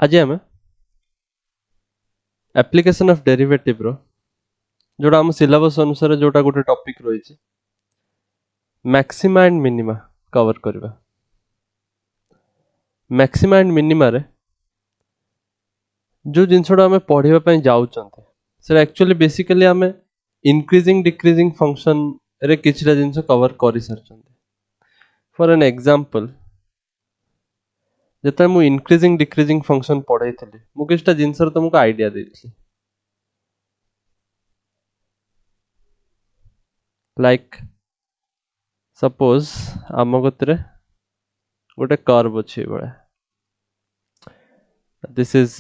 आज आम application of derivative रो जोड़ा आम सिलेबस अनुसार जोटा गोटे टॉपिक रही मैक्सिमा एंड मिनिमा कवर करवा। मैक्सिमा एंड मिनिमा रे जो जिनसटा आम पढ़ाई जाऊँच से एक्चुअली बेसिकली आम इंक्रीजिंग डिक्रीजिंग फंक्शन रे किछटा जिनस कवर कर सारी। फॉर एन एग्जांपल जब मु इंक्रीजिंग डिक्रीजिंग फंक्शन पढ़ाई मु किछटा जिनस तुमको आइडिया देती लाइक सपोज आम गति गोटे कर्व अच्छे भाया this is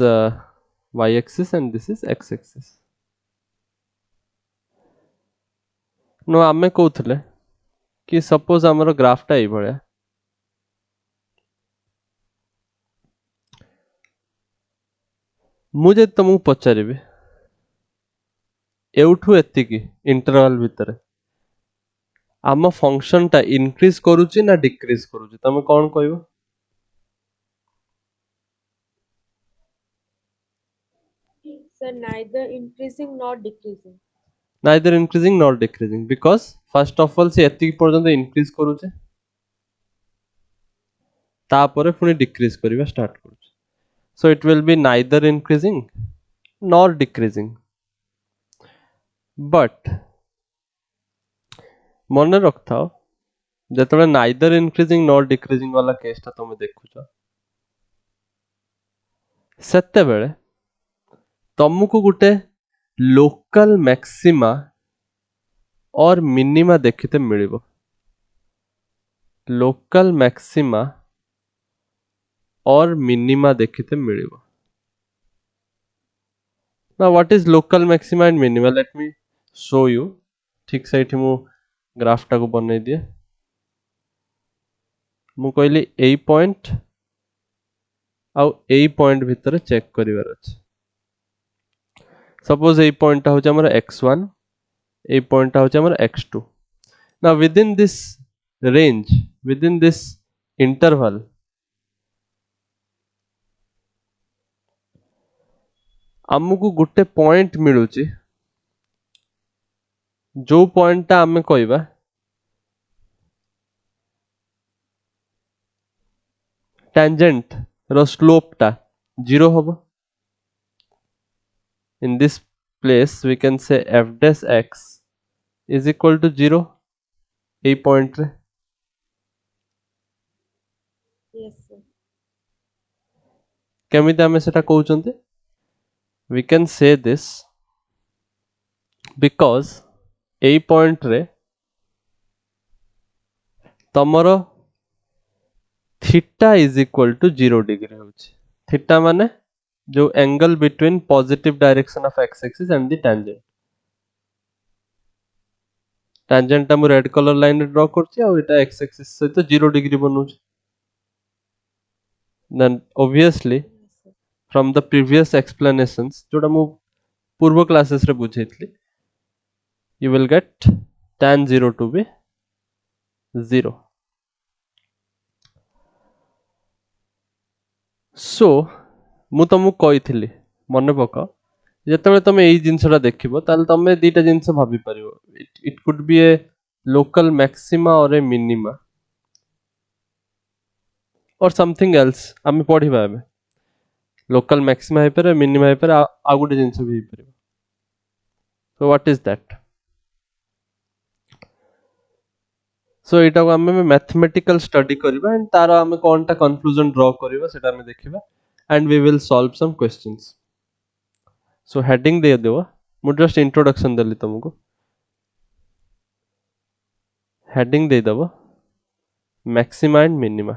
y axis and this is x axis नो आमे कहूले कि सपोज आमर ग्राफटा ये भाया मुझे तुमको पचारि एठू एतिकी इंटरवल भितर आम फंक्शन टा इनक्रीज करुची ना डिक्रीज करुची तमे कौन कहबो? Sir, neither increasing nor decreasing. Neither increasing not decreasing because first of all से एतिकी पर्यंत इंक्रीज करुचे तापर पुनी डिक्रीज करबा स्टार्ट करुचे so it will be neither increasing nor decreasing but मन रखता जो नाइदर इंक्रीजिंग नॉर डिक्रीजिंग वाला केसटा तुम देखुच सेते बेले तुमको गोटे लोकल मैक्सिमा और मिनिमा देखते मिलिबो। लोकल मैक्सिमा और मिनिमा देखते मिलिबो। Now what is local maxima and minima let me show you. ठीक से एठी मु ग्राफटा को बनै दिए मु कहली ए पॉइंट आउ ए पॉइंट भितर चेक करिवार अछि। सपोज ए पॉइंट टा होचे हमर x1 ए पॉइंट टा होचे हमर x2। Now within this range within this interval आमको गोटे पॉइंट मिलुची जो पॉइंट टा आमे कहबा टेंजेंट रो स्लोप टा 0 होबो। In this place we can say f dash x is equal to 0 ए पॉइंट रे। Yes, sir. केमिति आमे सेटा कहउचंते we can say this because ए पॉइंट रे तमरो theta is equal to 0 degree होची। थीटा माने जो angle between positive direction of X axis and the tangent. Tangent टा मु रेड कलर लाइन रे ड्रा करछि आ एटा एक्स एक्सिस सहित 0 डिग्री बनउछि। Then obviously Yes, sir. from the previous explanations जोटा मु पूर्व क्लासेस रे बुझेइतली you will get tan 0 to be 0 so मु तुमको कहिथिली मन पक जेतेबेले तुम एई जिंसटा देखिबो ताले तुम दीटा जिंस भाबी परिबो it could be a local maxima or a minima or something else आमे पढिबा एबे लोकल मैक्सिमा हे पर मिनिमा हे पर आ गुटे जिंस भी हे परिबो। So what is that? So एटा को आमे मैथमेटिकल स्टडी करबा एंड तार आमे कोनटा कंक्लूजन ड्रा करबा सेटा आमे देखिबा and we will solve some questions. So heading दे देबो मु जस्ट इंट्रोडक्शन देली तुमको हेडिंग दे देबो maxima and minima.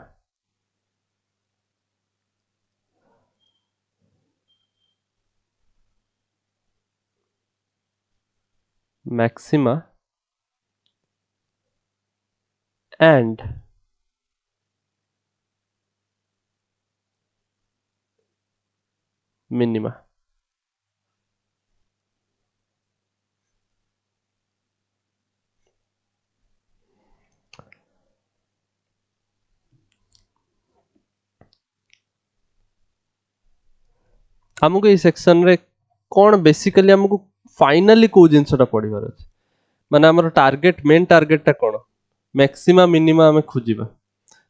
Maxima and minima. हमको ये सेक्शन रे कौन बेसिकली हमको फाइनली को जिनसटा पढ़िबार अछि माने हमर टार्गेट मेन टार्गेट टा कोन मैक्सिमम मिनिमम हमें खोजिबा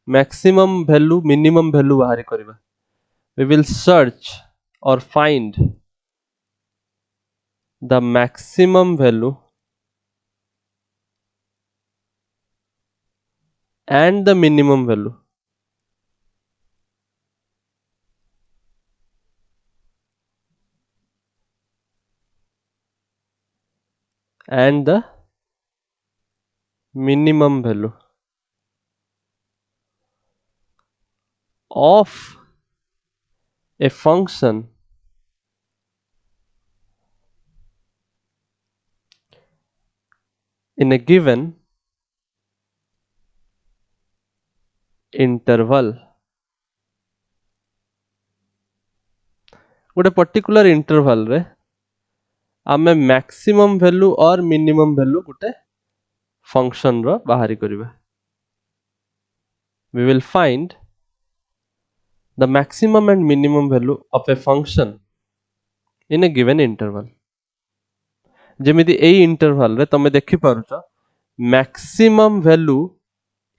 मैक्सिमम वैल्यू मिनिमम वैल्यू बाहर करबा we will search or find the maximum value and the minimum value and the minimum value of a function in a given interval गोटे particular interval रे आमे maximum value और minimum value गोटे function रो बाहरी करबा we will find the maximum and minimum value of a function in a given interval जेमिति एई interval रे तमे देखि पारुछ मैक्सिमम वैल्यू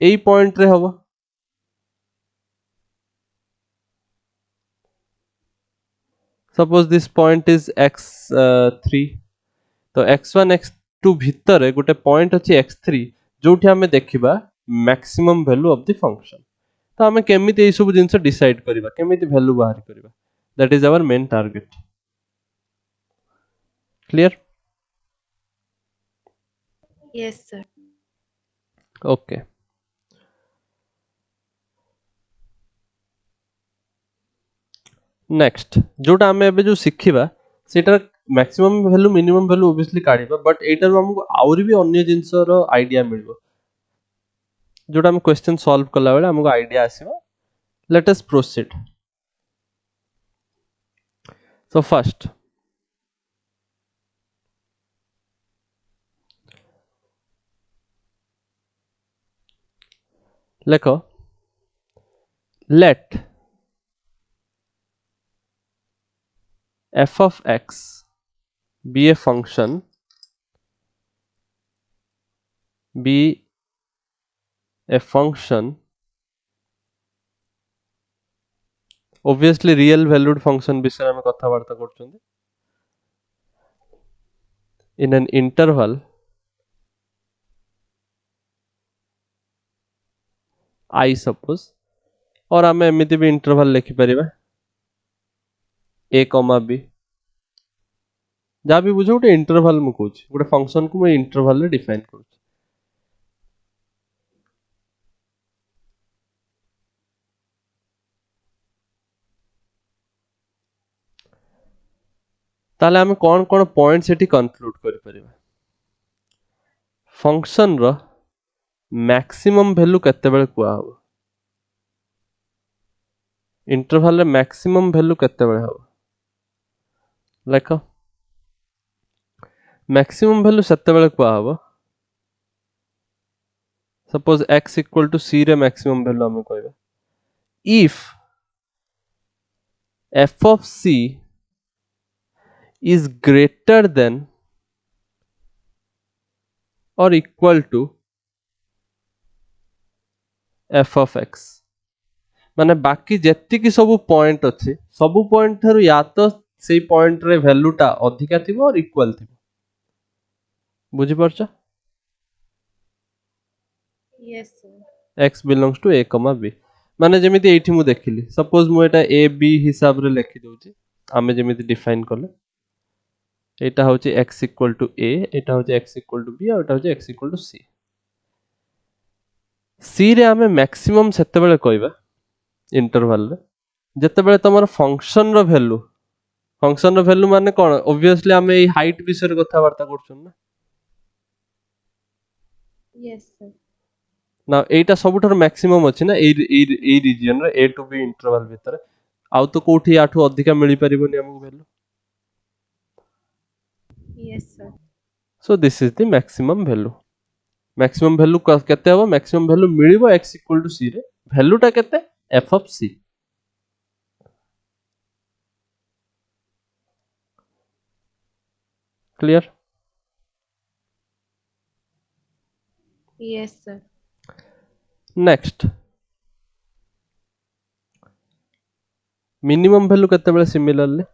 एई पॉइंट रे हबो suppose this point is x3 तो x1 x2 भितर गोटे पॉइंट अछि x3 जोठी हमें देखिबा maximum value of the function तो हमें केमिति एई सब जिंस डिसाइड करिबा केमिति वैल्यू बाहर करिबा that is our main target clear Yes, sir. Okay next जोटा हमें एबे जो सिखिबा सेटा maximum value minimum value obviously काढिबा बट एटार हमको आउरी भी अन्य जिंस रो आईडिया मिलबो जोटा हम क्वेश्चन सॉल्व कला बेले हमको आईडिया आसीबा let us proceed so first लेखो let f of x be a function obviously real valued function विषय में कथा वार्ता करछुंदी in an interval I suppose और आम एमती भी इंटरवल लिखिपर a कमा b जहाँ भी बुझे गोटे इंटरवल मु कहूँ गोटे फंक्शन को मैं इंटरवल रे डिफाइन करूँ ताले आमे कौन कौन पॉइंट सेठी कंक्लूड करि परिबा फंक्शन रो मैक्सिमम वैल्यू केते बेले कुआ हो इंटरवल रे मैक्सिमम वैल्यू केते बेले हो लेख मैक्सिमम वैल्यू सेते बेले कुआ हो suppose x equal to c रे मैक्सिमम वैल्यू हमें कहबा if f of c is greater than or equal to f of x माने बाकी जेति की सब पॉइंट अछि सब पॉइंट थारु या तो सेई पॉइंट रे वैल्यू टा अधिका थिबो और इक्वल थिबो बुझि परछ Yes, sir. x belongs to a comma b माने जेमिति एठी मु देखिली सपोज मु एटा a b हिसाब रे लिखि दोछि आमे जेमिति डिफाइन करले एटा होछि x इक्वल टू a एटा होछि x इक्वल टू b और एटा होछि x equal to c c रे आमे मैक्सिमम सेते बेले कहबा इंटरवल रे जते बेले तमर फंक्शन रो वैल्यू माने कोन ऑब्वियसली आमे ए हाइट विषय रे कथा वार्ता करछन ना Yes, sir. ना एटा सबुठार मैक्सिमम अछि ना ए रीजन रे a टू b इंटरवल भीतर आउ तो कोठी आठु अधिका मिली परिबोनी हमको value Yes, sir. So this is the maximum value केते हो मैक्सिमम वैल्यू मिलिबो x इक्वल टू c रे वैल्यू टा केते f of c clear? Yes, sir. Next minimum value केतेबेले similarly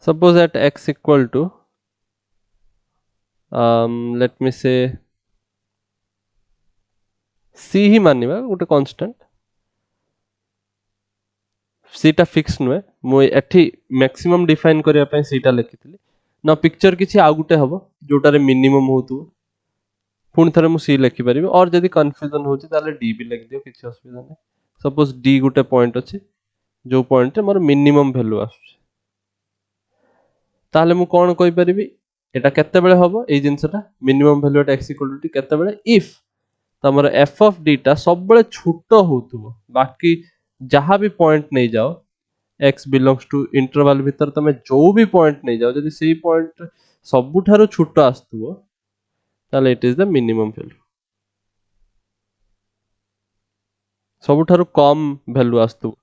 suppose at x equal to let me say c ही मानिबा गोटे कांस्टेंट c टा फिक्स नुहे मु एठी मैक्सिमम डिफाइन करिया पय c टा लिखितली ना पिक्चर किछि आ गुटे हबो जोटारे मिनिमम होतु पुणी थरे मु c लिखि परिबे और जदी कंफ्यूजन होछि ताले d भी लिख दियो किछि असुविधा नै सपोज d गुटे पॉइंट अछि जो पॉइंट रे मोर मिनिमम वैल्यू आसुछि ताले मु कोन कहि परिबी एटा केते बेले हबो एई जिंसटा minimum value at x equal to केते बेले इफ तमर f ऑफ d टा सब बेले छोटो होतुबो बाकी जहां भी पॉइंट नै जाओ x बिलोंग्स टू इंटरवल भीतर तमे जो भी पॉइंट नै जाओ जदी सेई पॉइंट सबुठारो छोटो आस्तुबो ताले it is the minimum value सबुठारो कम वैल्यू आस्तु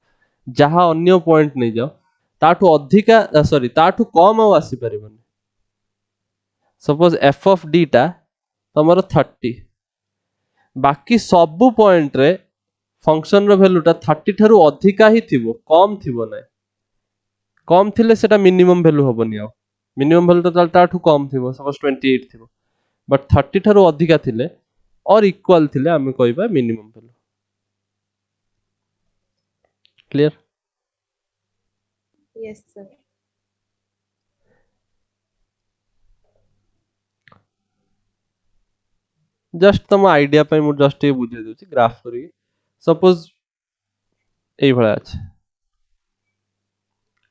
जहां अन्य पॉइंट नै जाओ ताठू अधिका सॉरी ताठू कम आ आसी परिबनी सपोज f ऑफ d टा तमरो 30 बाकी सबु पॉइंट रे फंक्शन रो वैल्यू टा 30 ठारू अधिका ही थिबो कम थिबो नै कम थिले सेटा मिनिमम वैल्यू होबनी आ मिनिमम वैल्यू टा ताठू कम थिबो सपोज 28 थिबो बट 30 ठारू अधिका थिले और इक्वल थिले आमे कहबा minimum value clear Yes, sir. Just तम आइडिया पे मु जस्ट ये बुझे दोची ग्राफ करी सपोज एई भला अछि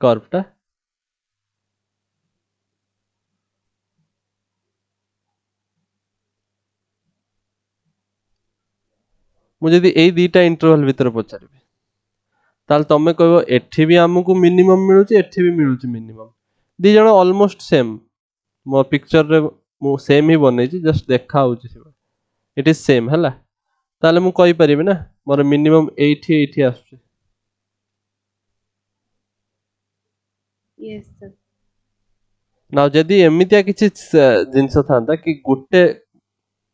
कर्व टा मु जदी एई दीटा इंटरवल भीतर पचारिबे ताल तमे कहबो एठी भी हमकु मिनिमम मिलुची एठी भी मिलुची मिनिमम दी जण ऑलमोस्ट सेम मो पिक्चर रे मु सेम ही बनेची जस्ट देखा होची इट इज सेम हला ताले मु कहि परिबे ना मोर मिनिमम एठी एठी आछी Yes, sir. ना जदी एमितिया किछि जिंस थांता कि गुटे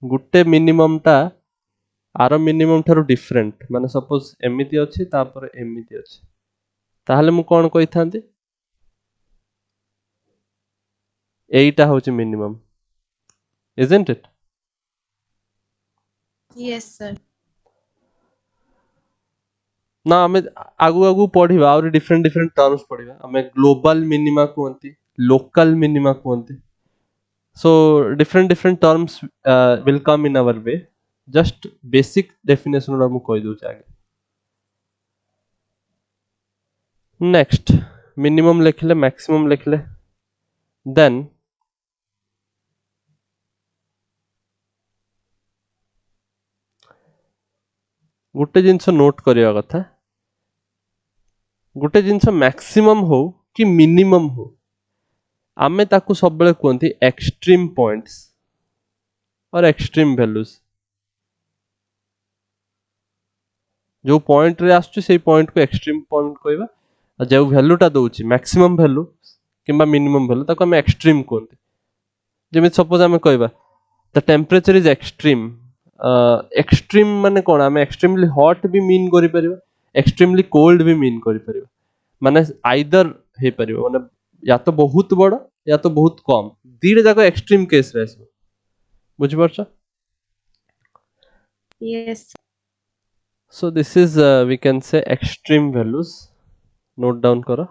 गुटे मिनिमम टा आरो मिनिमम ठारू डिफरेंट माने सपोज एमिति अछि तापर एमिति अछि ताहले मु कोन कहि थांती एइटा होची minimum isn't it Yes, sir. ना हमें आगु आगु पढ़िबा और डिफरेंट डिफरेंट टर्म्स पढ़िबा हमें ग्लोबल मिनिमा कोंती लोकल मिनिमा कोंती so different terms will come in our way just basic definition रा मु कहि दउ आगे नेक्स्ट मिनिमम लिखले मैक्सिमम लिखले देन गुटे जिंस नोट करिया कथा गुटे जिंस मैक्सिमम हो कि मिनिमम हो आमे ताकू सब बेले कोंती एक्सट्रीम पॉइंट्स और एक्सट्रीम वैल्यूज जो पॉइंट रे आसछु सेई पॉइंट को एक्सट्रीम पॉइंट कहबा जो वैल्यू टा दोची मैक्सिमम वैल्यू किंबा मिनिमम वैल्यू ताको हम एक्सट्रीम कोंती जेमे सपोज हमें कहबा the temperature is extreme extreme माने कोन हमें एक्सट्रीमली हॉट भी मीन करि परिबा एक्सट्रीमली कोल्ड भी मीन करि परिबा माने आइदर हे परिबा माने या तो बहुत बड़ या तो बहुत कम दीरे जाको एक्सट्रीम केस रे आसबो बुझि परछ Yes. so this is we can say extreme values note down करो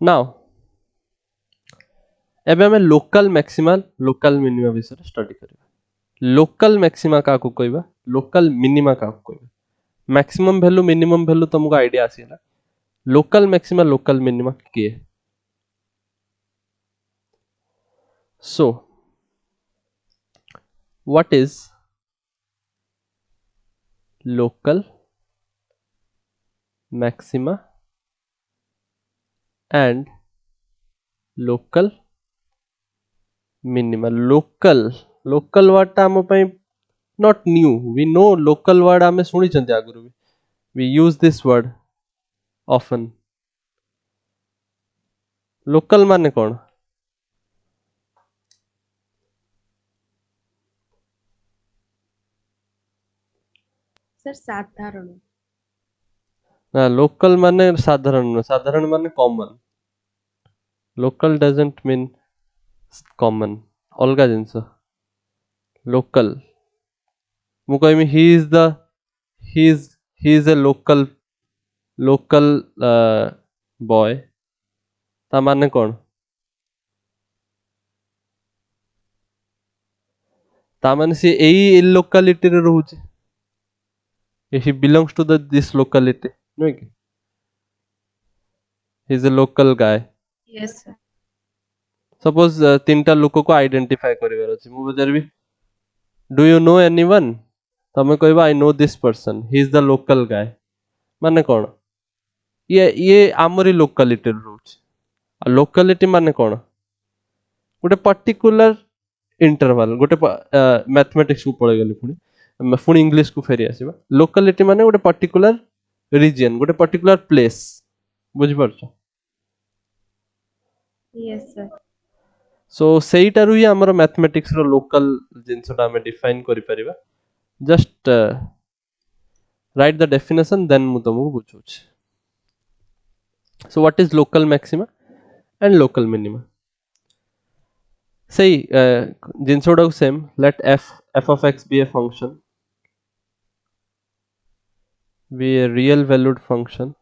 now एबे हमें लोकल मैक्सिमा लोकल मिनिमा विषय स्टडी करिबा लोकल मैक्सिमा का को कहबा लोकल मिनिमा का को कहबा मैक्सिमम वैल्यू मिनिमम वैल्यू तुमको आईडिया आसीला लोकल मैक्सिमा लोकल मिनिमा किए so what is local maxima and local minima. Local word टा आम ପାଇଁ not new. We know local word आमे ଶୁଣିଛନ୍ତି ଆଗରୁ ବି. We use this word often. Local ମାନେ କଣ? सर साधारण ନା local ମାନେ ସାଧାରଣ ନୁହଁ. ସାଧାରଣ ମାନେ common. Local doesn't mean common. ଅଲଗା ଜିନିଷ. Local. ମୁଁ କହିବି he is a local boy. ତା ମାନେ କଣ? ତା ମାନେ ସେ ଏଇ locality ରେ ରହୁଛି. He belongs to this locality. ନୁହେଁ କି? He is a local guy. Yes sir Suppose ତିନିଟା ଲୋକକୁ identify କରିବାର ଅଛି. ମୁଁ ପଚାରିବି do you know anyone? ତମେ କହିବ I know this person. He is the local guy. ମାନେ କଣ? ଇଏ ଆମରି locality ରେ ରହୁଛି. ଆଉ locality ମାନେ କଣ? ଗୋଟେ particular interval. ଗୋଟେ mathematics କୁ ପଳେଇଗଲି ପୁଣି English କୁ ଫେରି ଆସିବା. Locality ମାନେ ଗୋଟେ particular region, ଗୋଟେ particular place. ବୁଝିପାରୁଛ? यस सर So ସେଇଟାରୁ ହିଁ ଆମର mathematics ର local ଜିନିଷଟା ଆମେ define କରିପାରିବା. Just write the definition then ମୁଁ ତମକୁ ବୁଝଉଛି. So what is local maxima and local minima? ସେଇ ଜିନିଷ ଗୁଡାକୁ same. Let f of x be a function, be a real valued function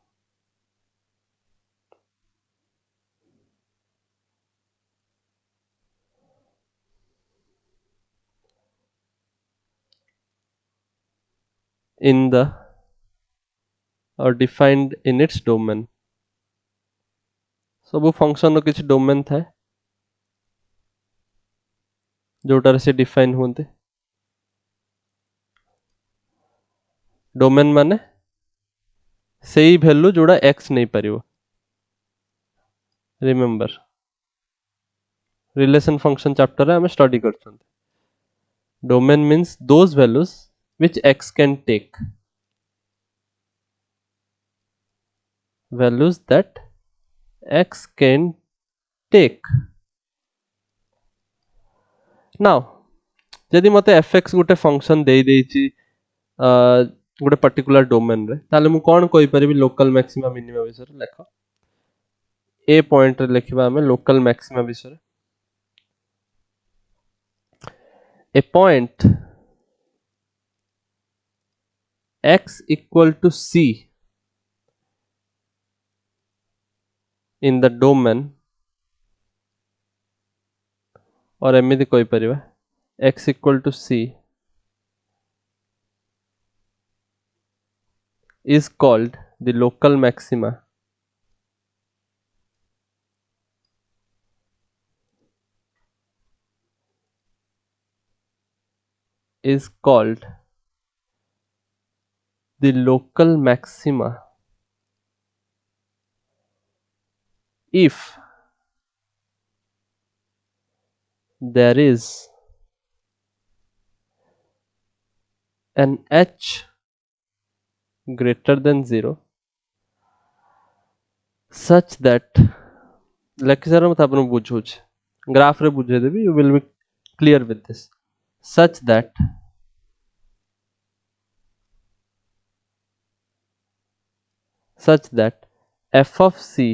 in the or defined in its domain. ସବୁ function ର କିଛି domain ଥାଏ ଯୋଉଟାରେ ସେ define ହୁଅନ୍ତି. Domain ମାନେ ସେଇ value ଯୋଉଟା x ନେଇପାରିବ. Remember relation function chapter ରେ ଆମେ study କରିଛନ୍ତି. Domain means those values which x can take. Values that x can take. Now ଯଦି ମତେ fx ଗୋଟେ function ଦେଇ ଦେଇଛି ଗୋଟେ particular domain ରେ ତାହେଲେ ମୁଁ କଣ କହିପାରିବି local maxima minima ବିଷୟରେ? ଲେଖ a point ରେ ଲେଖିବା ଆମେ local maxima ବିଷୟରେ. A point x equal to c in the domain or ଏମିତି କହିପାରିବା x equal to c is called the local maxima is called the local maxima if there is an h greater than 0 such that lecture में तापन बुझुछ graph रे बुझे देबी you will be clear with this such that f of c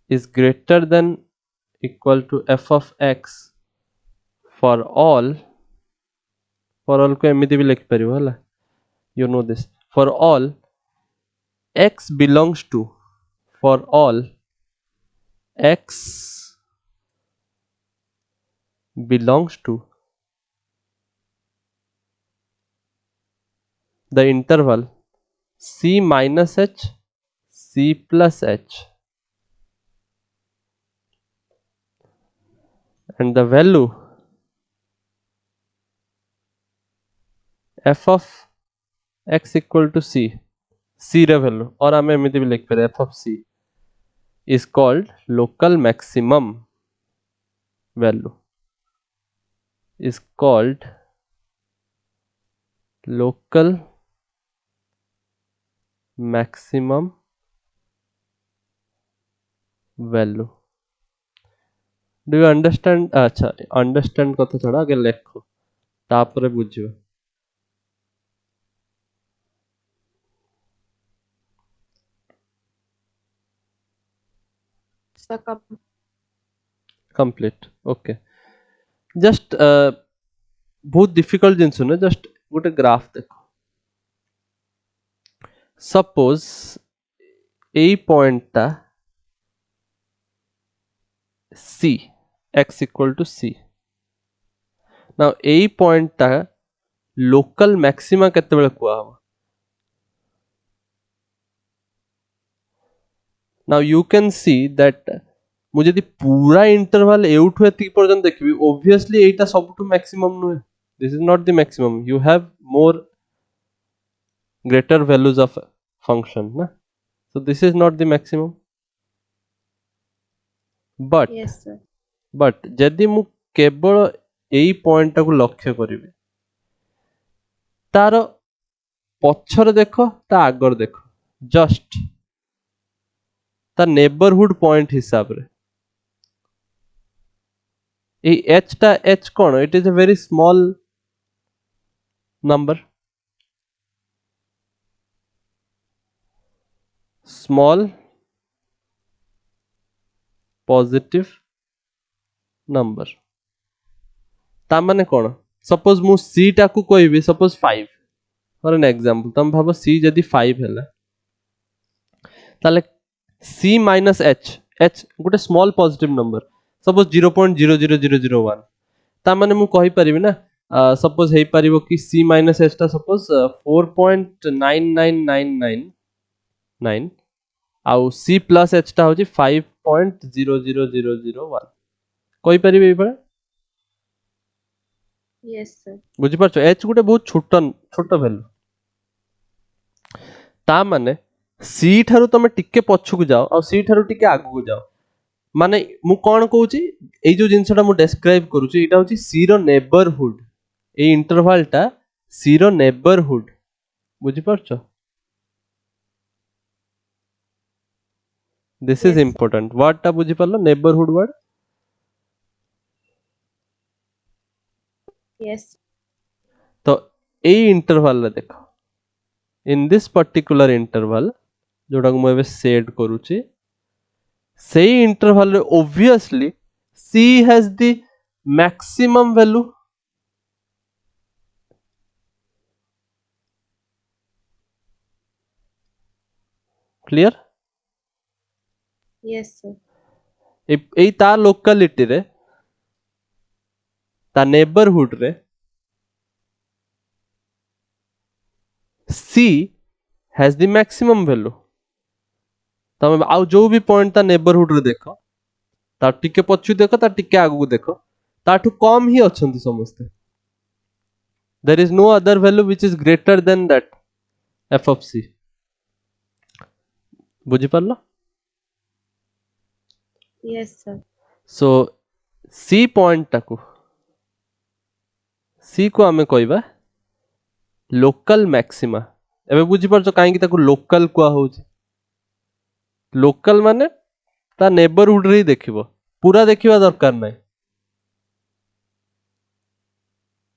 is greater than equal to f of x for all को एमिति भी लिख परिबो हला you know this for all x belongs to for all x belongs to the interval c minus h c plus h and the value f of x equal to c, c रे value और आमे एमिति भी लिख पारे f of c is called local maximum value, is called local maximum value. Do you understand? अच्छा understand कथा छड़ा आगे लेखो तापरे बुझियो. Sir complete. Okay, just बहुत difficult जिनिस ना, just गोटे ग्राफ देखो. Suppose एई पॉइंट टा C, x equal to C. Now AE point टा लोकल मैक्सिमा केतेबेले कुआ हबो. Now you can see that मुझे यदि पूरा इंटरवल एउठु एति पर्यंत देखबी, obviously एटा सबटु मैक्सिमम नुहे. This is not the maximum. You have more greater values of function ना. So this is not the maximum. Yes sir but जदि मु केवल एई पॉइंट टाकु लक्ष्य करिवे, तार पछर देखो ता आगर देखो, जस्ट ता नेबरहुड पॉइंट हिसाब रे ए h टा h cone, it is a very small number, small positive number. ता माने कोन, सपोज मु c टाकु कहबी सपोज 5 फॉर एन एग्जांपल. तम भाबो c जदि 5 हैला ताले c माइनस h गोटे स्मॉल पॉजिटिव नंबर, सपोज 0.00001. ता माने मु कहि परिबी ना, सपोज हेई परिबो कि c माइनस h ता सपोज 4.99999 आउ c प्लस h ता होची 5.00001. कहि परिबी एई पळे यस सर बुझि परछो. h गोटे बहुत छोट वैल्यू. ता माने c ठारू तमे टिके पछकु जाओ आ c ठारू टिके आगु जाओ, माने मु कोन कहूची एई जो जिंसटा मु डिस्क्राइब करूची एटा होची c रो नेबरहुड. ए इंटरवल टा c रो नेबरहुड. बुझि परछो. This is Yes. Important. Word टा बुझि परलो, नेबरहुड वर्ड. यस तो ए इंटरवल रे देखो, इन दिस पर्टिकुलर इंटरवल जोटा को मु एबे सेट करूची, सेई इंटरवल रे obviously c has the maximum value. Clear. Yes sir एई ता लोकेलिटी रे, ता नेबरहुड रे c has the maximum value. तमे आउ जो भी पॉइंट ता नेबरहुड रे देखो, ता टिके पछु देखो, ता टिके आगु देखो, ताठु कम ही अछंती समस्ते. There is no other value which is greater than that f of c. बुझि परलो. Yes sir so c point टाकू, c को आमे कहबा लोकल मैक्सिमा. एबे बुझि परछो काहे कि ताकू लोकल कुआ होउची. लोकल माने ता नेबरहुड रे ही देखिबो, पूरा देखिबा दरकार नै.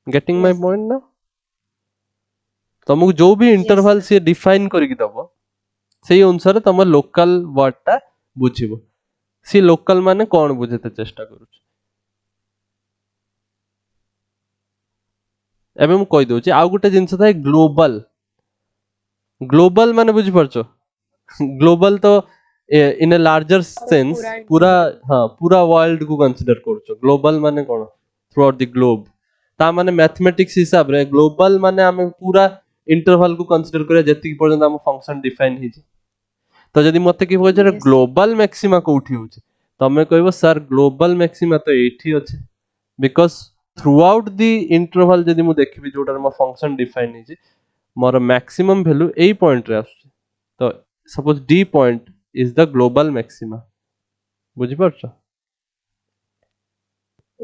Getting my Yes. पॉइंट ना. तुमको जो भी इंटरवल sir. से डिफाइन करिक दबो, सेही अनुसार तुम लोकल वर्ड टा बुझिबो. सी लोकल माने कोन बुझेते चेष्टा करूछ. एबे मु कहि दोची आ गुटे जिंस थाए ग्लोबल. ग्लोबल माने बुझि परछो, ग्लोबल तो इन ए लार्जर सेंस पूरा, हाँ पूरा वर्ल्ड को कंसीडर करूछो. ग्लोबल माने कोन, थ्रू आउट द ग्लोब. ता माने मैथमेटिक्स हिसाब रे ग्लोबल माने हमें पूरा इंटरवल को कंसीडर करे जति पर्यंत हम फंक्शन डिफाइन हिजी. तो जदि मते कि होजे Yes. ग्लोबल मैक्सिमा कोठी होचे, तमे कहबो सर ग्लोबल मैक्सिमा तो एठी अछि, बिकॉज़ थ्रूआउट द इंटरवल जदि मु देखिबि जोटार मो फंक्शन डिफाइन हिची मोर मैक्सिमम वैल्यू एई पॉइंट रे आसुची तो suppose D point is the global maxima बुझि परछ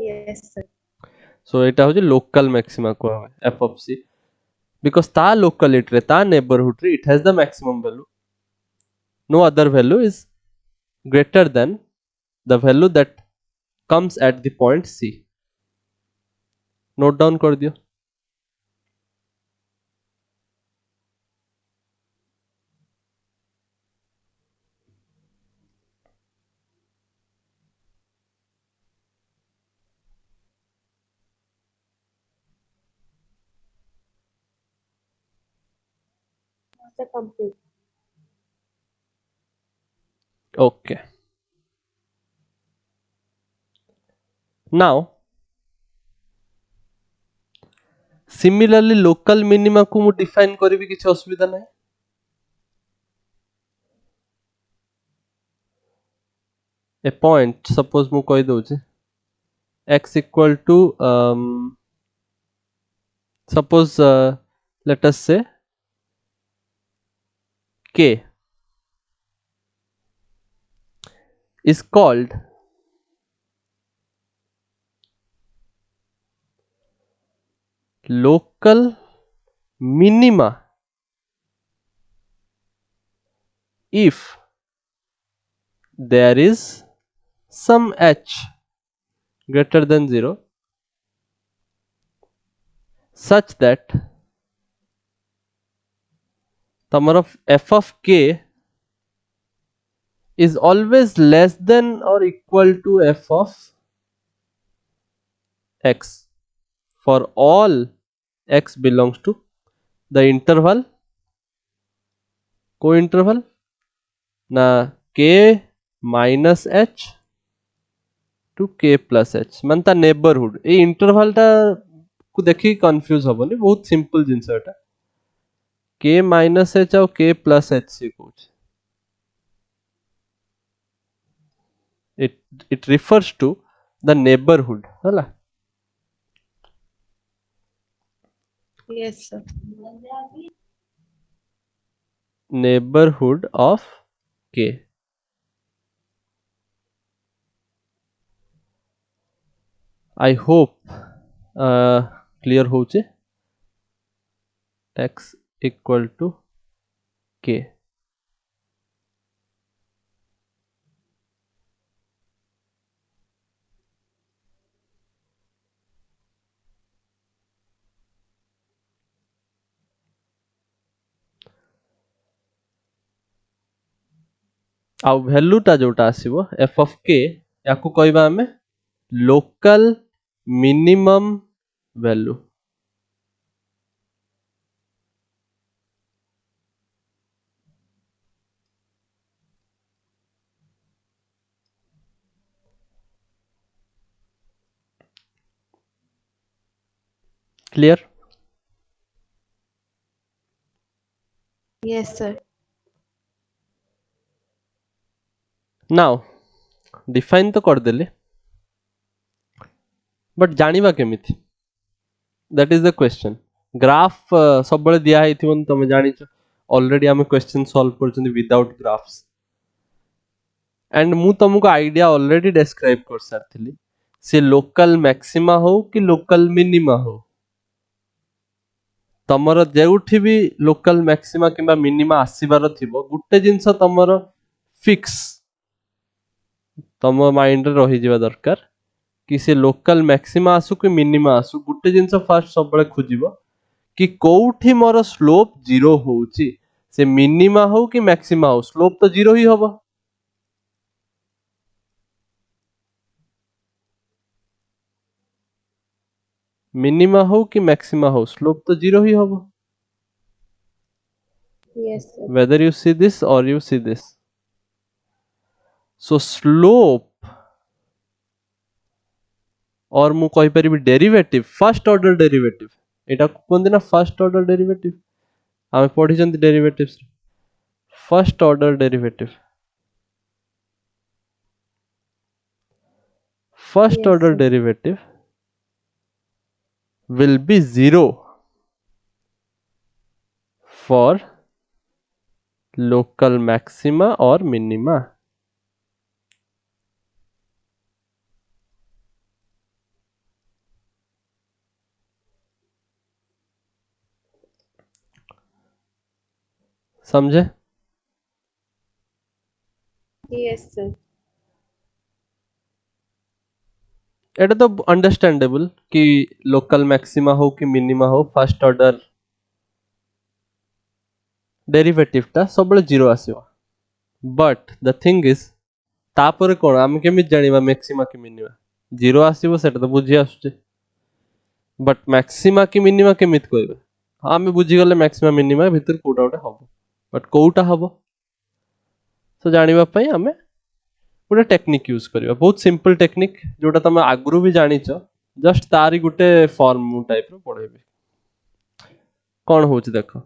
Yes, sir. सो एटा होची लोकल मैक्सिमा को एफ ऑफ सी बिकॉज़ ता लोकेलिटी रे ता नेबरहुड रे it has the maximum value no other value is greater than the value that comes at the point C note down कर दियो Sir, complete. okay now similarly local minima को मु define करबी किछ असुविधा नै a point suppose मु कहि दउची x equal to suppose let us say k is called local minima if there is some h greater than 0 such that तमर f of k is always less than or equal to f of x for all x belongs to the interval को interval ना k minus h to k plus h मान ता neighbourhood ए interval टा को देखि confuse हबनी बहुत simple जिंस एटा k minus h और k plus h से कुछ it refers to the neighborhood हला Yes, sir. neighborhood of k I hope clear होचे x equal to k आ वैल्यू टा जोटा आसीबो f of k याकू कहबा हमें local minimum value clear Yes, sir. Now define तो कर देले बट जानिबा केमिति that is the question graph सब बळे दिया हेथिबन तमे जानिछ ऑलरेडी हमें क्वेश्चन सॉल्व करछन विदाउट ग्राफ्स एंड मु तुमको आइडिया ऑलरेडी डिस्क्राइब कर सारथिली से लोकल मैक्सिमा हो कि लोकल मिनिमा हो तमर जेउठी भी लोकल मैक्सिमा किंबा मिनिमा आसीबार थिबो गुटे जिंस तमर फिक्स तम माइंड रे रही जिबा दरकार कि से लोकल मैक्सिमा आसु कि मिनिमा आसु गुटे जिंस फास्ट सब बळे खोजिबो कि कोउठी मोर स्लोप 0 होउची से मिनिमा हो कि मैक्सिमा हो स्लोप तो 0 ही होबो मिनिमा हो कि मैक्सिमा हो स्लोप तो 0 ही होबो Yes, sir. whether you see this or you see this so slope और मु कहि परिबी डेरिवेटिव फर्स्ट ऑर्डर डेरिवेटिव एटा कोन दिना फर्स्ट ऑर्डर डेरिवेटिव आमे पढी जंती derivatives first order derivative first Yes, order sir. Derivative will be 0 for local maxima or minima. समझे? Yes, sir. एटा तो अंडरस्टैंडेबल कि लोकल मैक्सिमा हो कि मिनिमा हो फर्स्ट ऑर्डर डेरिवेटिव टा सब 0 आसीबो. बट द थिंग इज तापर कोन हम केमित जानिबा मैक्सिमा कि मिनिमा 0 आसीबो सेटा तो बुझी आसुचे. बट मैक्सिमा कि मिनिमा केमित कहबे? हां हम बुझी गले मैक्सिमा मिनिमा भीतर कोटा कोटा हबो. बट कोटा हबो तो जानिबा पई हमें गोटे टेक्निक यूज करिबा. बहुत सिंपल टेक्निक जोटा तुम आगु भी जानिच. जस्ट तारी गोटे फॉर्म टाइप रो पढेबी. कौन होची देखो.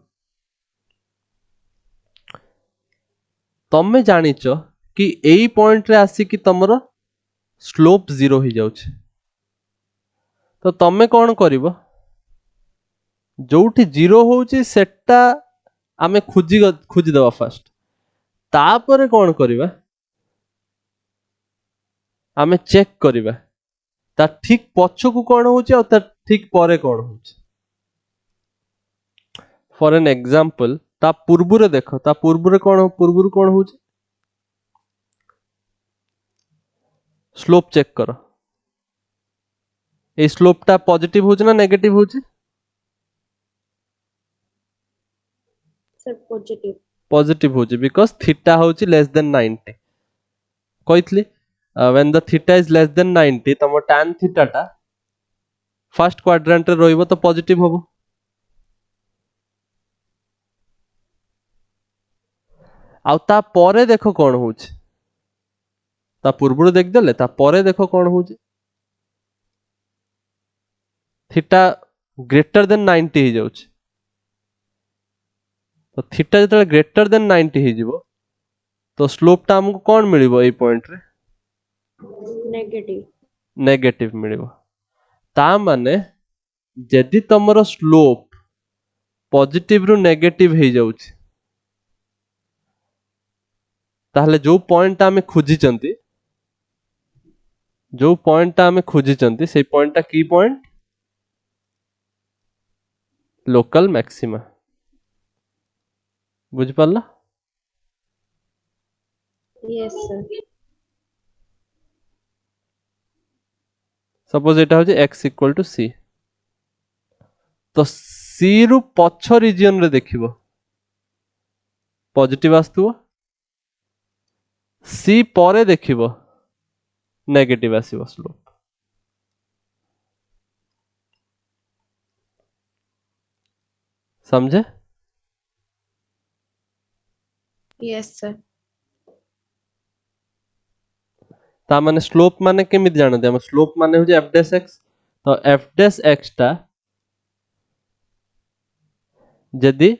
तमे जानिच कि एई पॉइंट रे आसी कि तमरो स्लोप 0 हो जाउछ. तो तमे कौन करिवो जोठी 0 होउची सेटा आमे खुजी दवा फर्स्ट. तापरे कौन करिवा आमे चेक करिवा ता ठीक पछकु कौन होउची और ता ठीक परे कौन होउची. फॉर एन एग्जांपल ता पूर्वरे देखो ता पूर्वरे कौन होउची स्लोप चेक करो. ए स्लोप टा पॉजिटिव होउची ना नेगेटिव होउची? Sir, positive. पॉजिटिव होउची बिकॉज़ थीटा होउची लेस देन 90. कहितली when the theta is less than 90 तम tan थीटा टा फर्स्ट क्वाड्रेंट रे रहइबो तो पॉजिटिव होबो. आउ ता परे देखो कौन होउची. ता पूर्वरु देख देले ता परे देखो कौन होउची थीटा ग्रेटर देन 90 हो जाउची. तो थीटा जतले ग्रेटर देन 90 हो जिवो तो स्लोप टा हमको कौन मिलिबो ए पॉइंट रे Negative. नेगेटिव मिलिबो. ता माने जदि तमरो स्लोप पॉजिटिव रु नेगेटिव हो जाउची ताहले जो पॉइंट आमे खुजिचंती से पॉइंट टा की पॉइंट लोकल मैक्सिमा. बुझ पाला? Yes, sir. सपोज एटा होची x इक्वल टू c. तो c रु पछ रीजन रे देखिबो पॉजिटिव आस्तुओ. c परे देखिबो नेगेटिव आसीबो स्लोप. समझे? Yes, sir. ता माने स्लोप माने केमित जानते हम स्लोप माने होची f डैश x. तो f डैश x टा जदि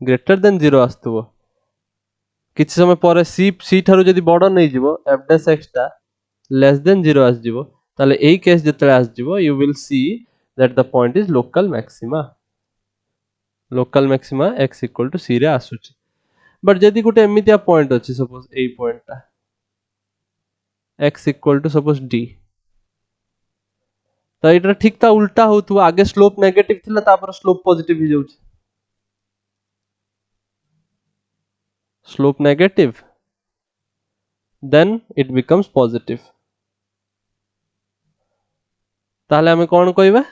ग्रेटर देन 0 आस्तुओ किछि समय परे c ठारू जदि बड़ नै जिवो f डैश x टा लेस देन 0 आस जिवो ताले एई केस जतले आस जिवो you will see that the point is local maxima. Local maxima x equal to c रे आसुची. बट जदि गोटे एमितिया पॉइंट अछि सपोज एई पॉइंट टा x equal to suppose d. तो एटा ठीक ता उल्टा होतु आगे स्लोप नेगेटिव थिला तापर स्लोप पॉजिटिव हो जाउची. Slope negative then it becomes positive. ताहले हमें कौन कहबा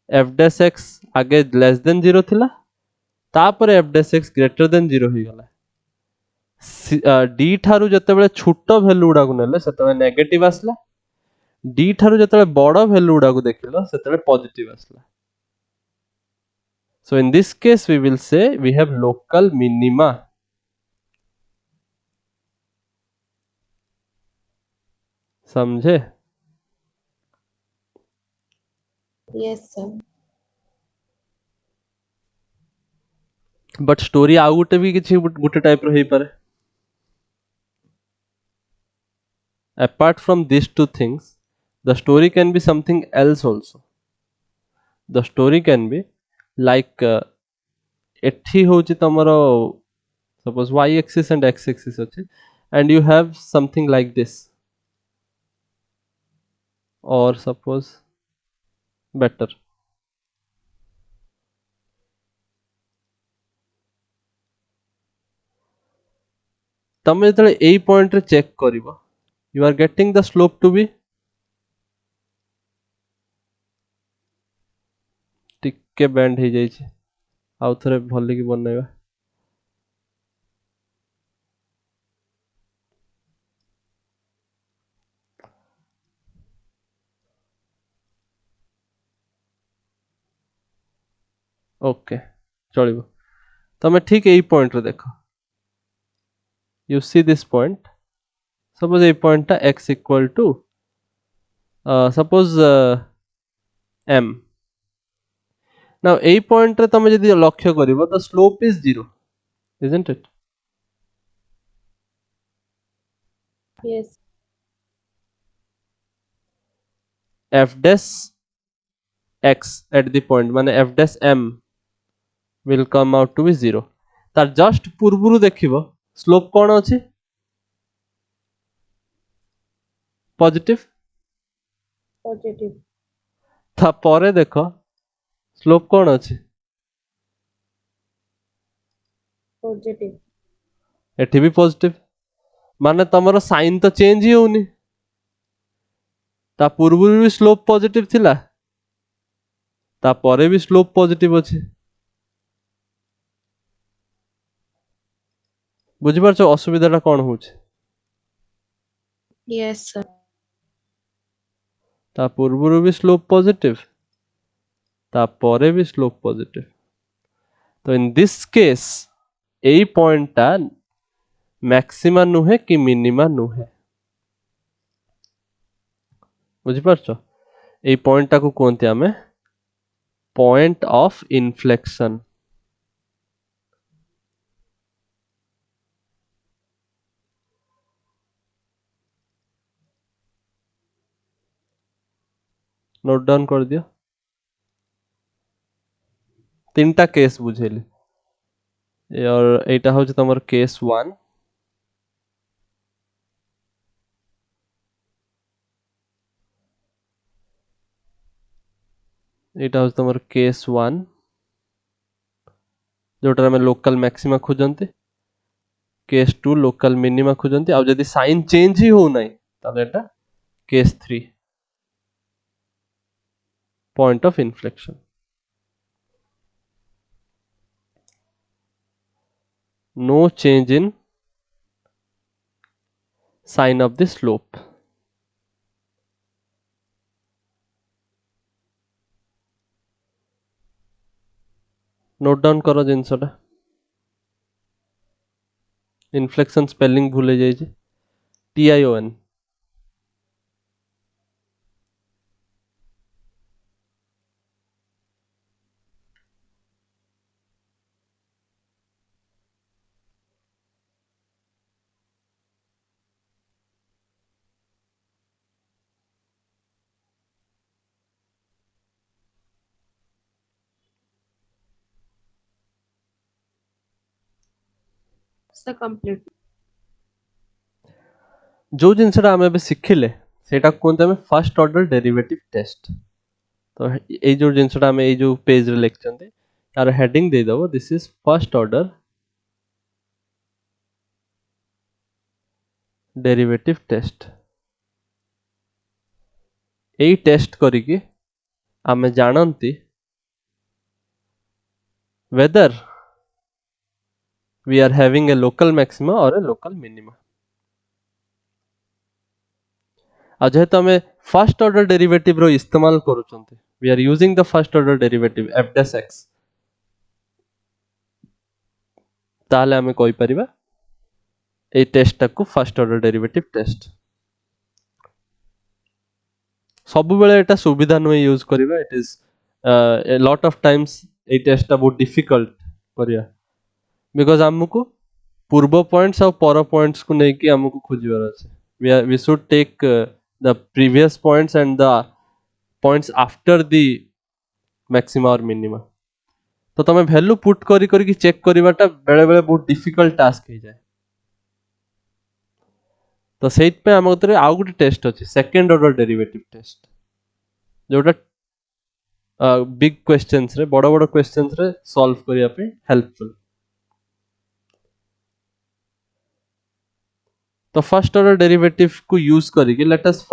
f डैश x आगे लेस देन 0 थिला तापर f dash x greater than 0 हो गला. d ठारू जतेबेले छोट वैल्यू गुडा को नेले सेतेबेले नेगेटिव आसला. d ठारू जतेबेले बड़ वैल्यू गुडा को देखिलो सेतेबेले पॉजिटिव आसला. So in this case we will say we have local minima. समझे? Yes, sir. बट स्टोरी आउ गोटे भी किछि गोटे टाइप रो हेई पारे. Apart from these two things the story can be something else also. The story can be like एठी होची तमरो suppose y axis and x axis ଅଛି and you have something like this, or suppose better तमे जेतले एई point रे check करिवो you are getting the slope to be टिके बैंड हे जाई छै आउ थरे भल्ली की बनैबा ओके चलिबो तमे ठीक एई पॉइंट रे देखो you see this point, suppose a point ta x equal to suppose m. Now a point रे तमे जदि लक्ष्य करिवो the slope is 0, isn't it? Yes. f dash x at the point माने f dash m will come out to be 0 तार just पूर्वरु देखिवो slope कोन अछि positive Positive. ता परे देखो स्लोप कोन अछि Positive. एठी भी पॉजिटिव माने तमरो साइन तो चेंज ही होनी ता पूर्वरु भी स्लोप पॉजिटिव थिला ता परे भी स्लोप पॉजिटिव अछि बुझि परछो असुविधाटा कोन होछि Yes, sir. ता पूर्वरु भी स्लोप पॉजिटिव ता परे भी स्लोप पॉजिटिव तो in this case AE point ता मैक्सिमा नुहे कि मिनिमा नुहे बुझि परछो एई पॉइंट ता को कोनते आमे point of inflection note down कर दियो तीनटा केस बुझेली और एटा होछ तमर केस 1 एटा होछ तमर केस 1 जोटा में लोकल मैक्सिमा खोजंती केस 2 लोकल मिनिमा खोजंती आ जदी साइन चेंज ही हो नाही तबे एटा case 3 point of inflection no change in sign of the slope note down करो जिनसटा इन्फ्लेक्शन स्पेलिंग भूले जाई छी TION Sir, complete. जो जिनसटा आमे बे सिखिले सेटा कोनते आमे फर्स्ट ऑर्डर डेरिवेटिव टेस्ट तो ए जो जिनसटा आमे ए जो पेज रे लेखचंते तार हेडिंग दे दबो this is first order derivative test एई टेस्ट करिकि आमे जानंती whether we are having a local maxima or a local minima आ जेहेतु आमे फर्स्ट ऑर्डर डेरिवेटिव रो इस्तेमाल करूचंती we are using the first order derivative f dash x ताले आमे कोइ परिबा ए टेस्ट टाकू फर्स्ट ऑर्डर डेरिवेटिव टेस्ट सब बेले एटा सुविधा नुए यूज करिबा it is a lot of times ए टेस्ट टा बहुत डिफिकल्ट करिया बिकॉज़ हमको पूर्व पॉइंट्स और पर पॉइंट्स को नहीं कि हमको खोजिबार अछि we should take the previous points and the points after the maxima और मिनिमा तो तुम वैल्यू पुट करी करी चेक करवाटा बेले बेले बहुत डिफिकल्ट टास्क हो जाए तो से आम कतरे आउ गोटे टेस्ट अच्छे सेकेंड ऑर्डर डेरिवेटिव टेस्ट जोटा बिग क्वेश्चंस रे बड़ बड़ क्वेश्चंस रे सॉल्व करिया पे हेल्पफुल तो फर्स्ट ऑर्डर डेरिवेटिव को यूज करके let us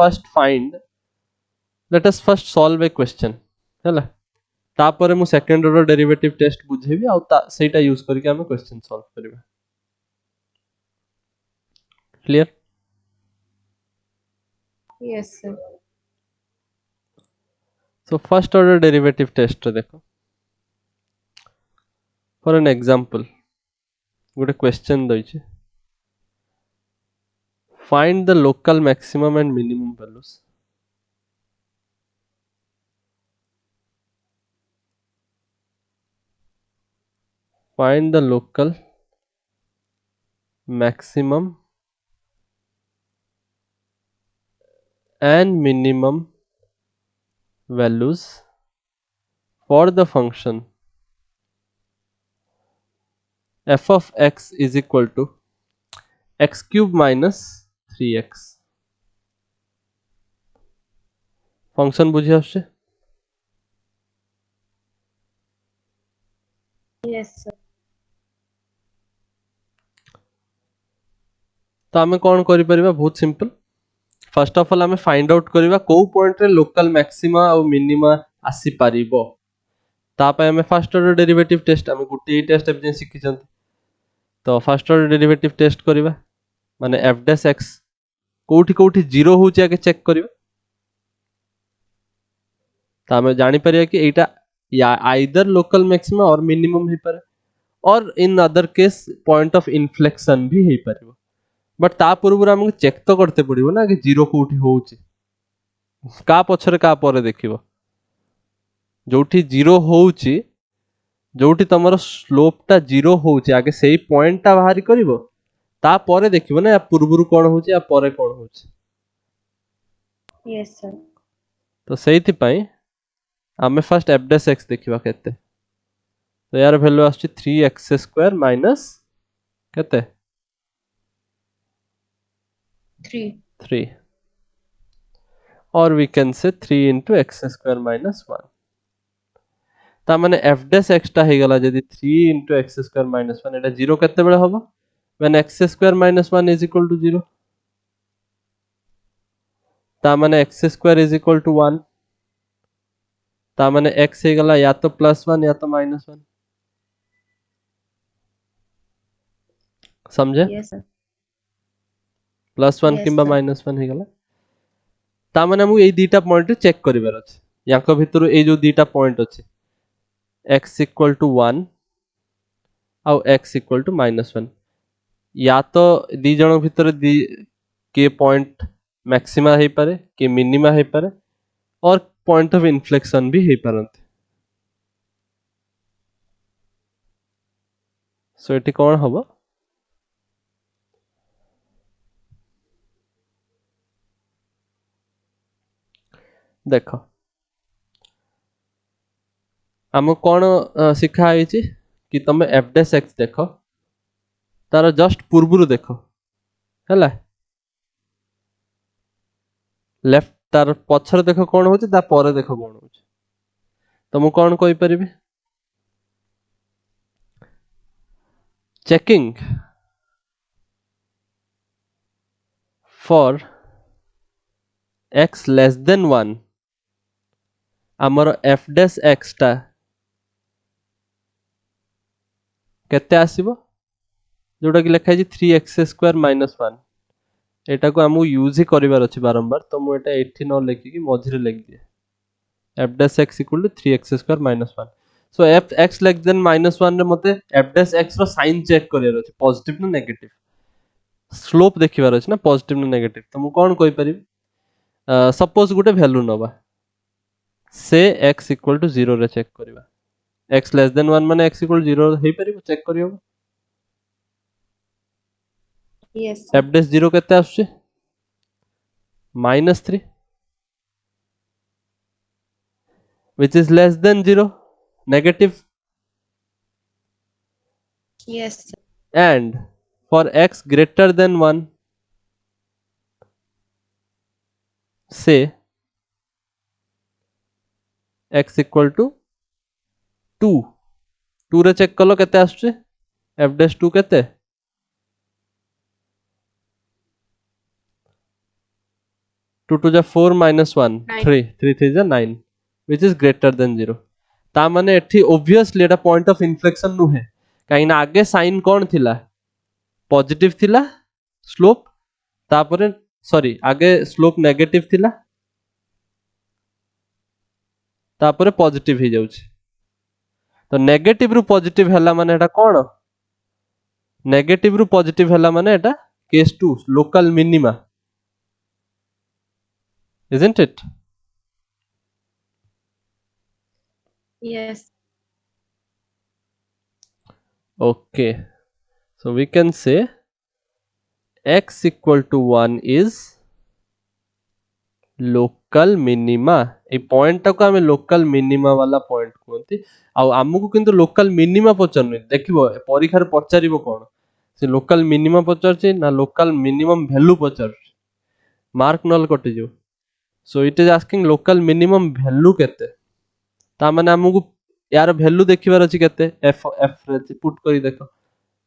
first solve a question हैला तापर मु सेकेंड ऑर्डर डेरिवेटिव टेस्ट बुझेबी सेटा यूज करके हम क्वेश्चन सॉल्व करबा clear Yes, sir. So first order derivative test देखो फॉर एन एग्जांपल गोटे क्वेश्चन दैछे find the local maximum and minimum values find the local maximum and minimum values for the function f of x is equal to x cube minus 3x function बुझी आछे Yes, sir. तो आमे कौन करि परिबा बहुत simple first of all आमे find out करिबा को पॉइंट रे लोकल मैक्सिमा और मिनिमा आसी पारिबो तापय आमे फर्स्ट ऑर्डर डेरिवेटिव टेस्ट आमे गुटी टेस्ट एबजे सिखि छथि तो फर्स्ट ऑर्डर डेरिवेटिव टेस्ट करिबा माने f डैश x कोठी कोठी जीरो होची आके चेक करिबा तो आमे जानि परिया कि एटा या आइदर लोकल मैक्सिमा और मिनिमम हे पारे और in other case point of inflection भी हे पारिबो बट ता पूर्व हमको चेक तो करते पड़िबो ना कि जीरो कोठी होउची का पछरे का परे देखिबो जोठी जीरो होउची जोठी तमरो स्लोप टा जीरो होउची आगे सेही पॉइंट टा बाहरी करिवो ता परे देखिबो ना या पूर्वरु कोन होउची या परे कोन होउची Yes, sir. तो सेहिति पई आमे फर्स्ट f डैश x देखिबा केते तो यार वैल्यू आछी 3x² माइनस केते 3. 3 और we can say 3 into x² minus 1 ता माने f डैश x टा हे गला जदी 3 into x² minus 1 एटा 0 केते बेले होबो when x² minus 1 is equal to 0 ता माने x² is equal to 1 ता माने x हे गला या तो +1 या तो -1 समझे Yes, sir. +1 Yes, किंबा sir. -1 हे गला ता माने हमु एई दीटा पॉइंट चेक करिवार अछि याको भितरु ए जो दीटा पॉइंट अछि x equal to 1 और x equal to -1 या तो दी जण भितर दी के पॉइंट मैक्सिमा हे पारे के मिनिमा हे पारे और पॉइंट ऑफ इन्फ्लेक्शन भी हे पारंते सो एटी कोन हबो देखो हमको कोन सिखा आइछि कि तमे f डैश x देखो तार जस्ट पूर्वरु देखो हैला लेफ्ट तार पछर देखो कोन होछि ता परे देखो कोन होछि तो मु कोन कहि परिबि checking for x less than 1 हमर f डैश x टा केते आसीबो जोटा कि लिखा है 3x² minus 1 एटा को हमु यूज ही करिवार अछि बारंबार तो मु एटा एठी न लेखि कि मझिरे लिख दिए f dash x equal to 3x² minus 1 so f x less than -1 रे मते f डैश x रो साइन चेक करिवार अछि पॉजिटिव ना नेगेटिव स्लोप देखिवार अछि ना पॉजिटिव ना नेगेटिव तो मु कोन कहि परिबि सपोज गुटे वैल्यू नबा से x equal to 0 रे चेक करिवा x लेस देन 1 माने x equal to 0 हे परिबो चेक करियो Yes, sir. f डैश 0 केते आछे -3 which is less than 0, negative, Yes, sir. and for x greater than 1, say x equal to 2, 2 रे check कलो केते आछे, f dash 2 केते 2 to the 4 minus 1 Nine. 3 3 3 is 9 which is greater than 0 ता माने एठी obviously Etah point of inflection नुहे काई ना आगे साइन कोन थिला पॉजिटिव थिला स्लोप तापरे सॉरी आगे स्लोप नेगेटिव थिला तापरे पॉजिटिव ही जाउछ तो नेगेटिव रु पॉजिटिव हला माने एटा कोन नेगेटिव रु पॉजिटिव हला माने एटा case 2 local minima isn't it Yes. okay so we can say x equal to 1 is local minima A point टाको आमे लोकल मिनिमा वाला पॉइंट कहंती आ हमकु किंतु लोकल मिनिमा पचरनी देखिबो परीक्षा रे पचारिबो कोन से लोकल मिनिमा पचरची ना लोकल मिनिमम वैल्यू पचर मार्क नल कटि जो so it is asking local minimum value केते ता माने हमकु यार वैल्यू देखिबार अछि केते एफ एफ रे पुट करी देखो